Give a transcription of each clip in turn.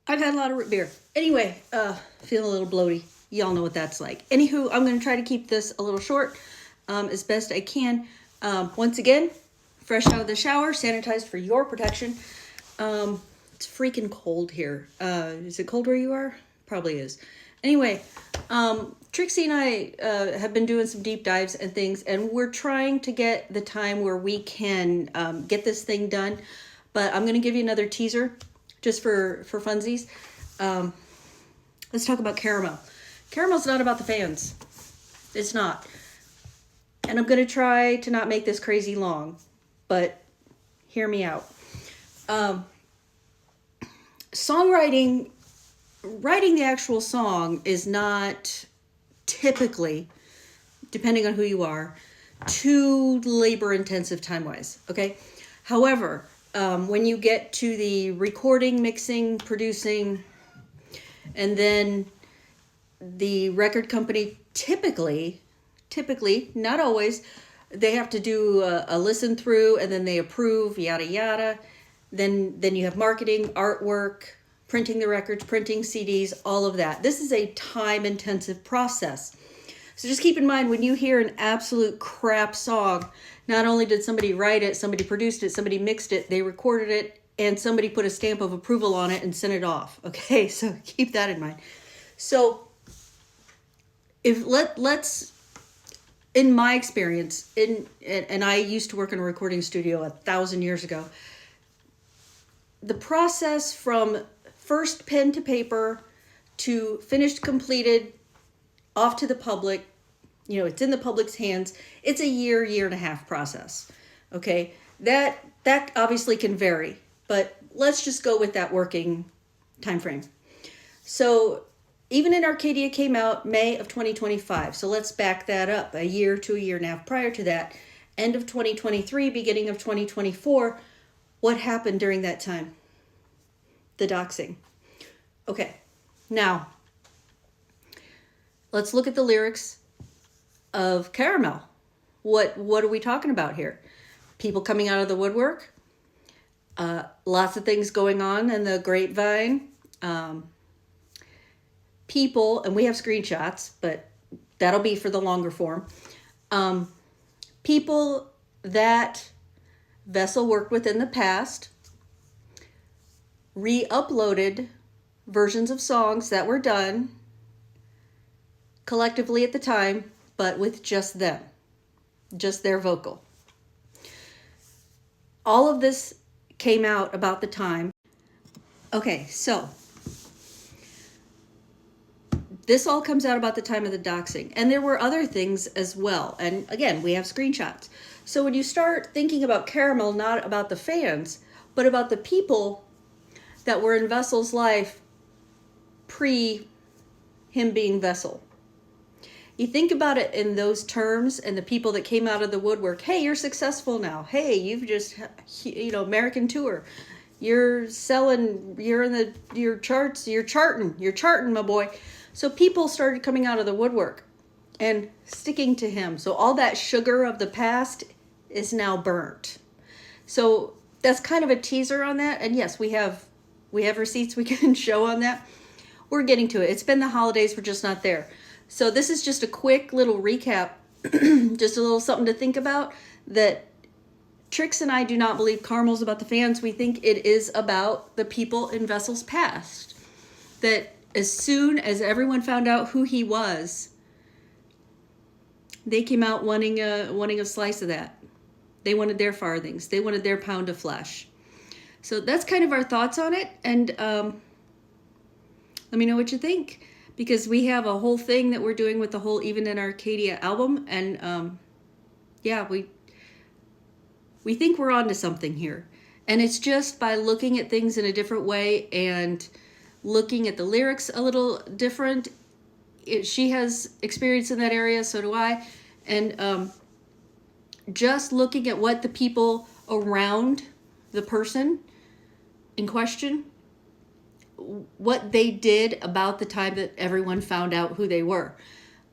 I've had a lot of root beer. Anyway, feeling a little bloaty. Y'all know what that's like. Anywho, I'm going to try to keep this a little short as best I can. Once again, fresh out of the shower, sanitized for your protection. It's freaking cold here. Is it cold where you are? Probably is. Anyway, Trixie and I have been doing some deep dives and things, and we're trying to get the time where we can get this thing done. But I'm going to give you another teaser just for funsies. Let's talk about Caramel. Caramel's not about the fans. It's not. And I'm going to try to not make this crazy long, but hear me out. Songwriting, writing the actual song is not typically, depending on who you are, too labor intensive time-wise, okay? However, when you get to the recording, mixing, producing, and then the record company typically, not always, they have to do a listen through and then they approve, yada, yada. Then you have marketing, artwork, printing the records, printing CDs, all of that. This is a time-intensive process. So just keep in mind, when you hear an absolute crap song, not only did somebody write it, somebody produced it, somebody mixed it, they recorded it, and somebody put a stamp of approval on it and sent it off. Okay, so keep that in mind. So if let's in my experience, and I used to work in a recording studio 1,000 years ago, the process from first pen to paper to finished, completed, off to the public, it's in the public's hands, it's a year and a half process. Okay, that obviously can vary, but let's just go with that working time frame. So Even in Arcadia came out May of 2025. So let's back that up a year to a year and a half prior to that. End of 2023, beginning of 2024. What happened during that time? The doxing. Okay, now let's look at the lyrics of Caramel. What are we talking about here? People coming out of the woodwork. Lots of things going on in the grapevine. People, and we have screenshots, but that'll be for the longer form. People that Vessel worked with in the past re-uploaded versions of songs that were done collectively at the time, but with just them, just their vocal. All of this came out about the time. Okay, so this all comes out about the time of the doxing. And there were other things as well. And again, we have screenshots. So when you start thinking about Caramel, not about the fans, but about the people that were in Vessel's life pre him being Vessel. You think about it in those terms, and the people that came out of the woodwork. Hey, you're successful now. Hey, you've just, American tour. You're selling, you're in your charts, you're charting, my boy. So people started coming out of the woodwork and sticking to him. So all that sugar of the past is now burnt. So that's kind of a teaser on that. And yes, we have receipts we can show on that. We're getting to it. It's been the holidays. We're just not there. So this is just a quick little recap, just a little something to think about, that Trix and I do not believe Caramel's about the fans. We think it is about the people in Vessel's past. That as soon as everyone found out who he was, they came out wanting a slice of that. They wanted their farthings. They wanted their pound of flesh. So that's kind of our thoughts on it. And let me know what you think. Because we have a whole thing that we're doing with the whole Even in Arcadia album. And yeah, we think we're onto something here. And it's just by looking at things in a different way and looking at the lyrics a little different. She has experience in that area, so do I. And just looking at what the people around the person in question, what they did about the time that everyone found out who they were.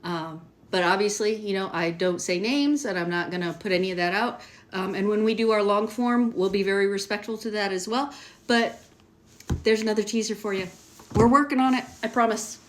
But obviously, I don't say names, and I'm not going to put any of that out. And when we do our long form, we'll be very respectful to that as well. But there's another teaser for you. We're working on it, I promise.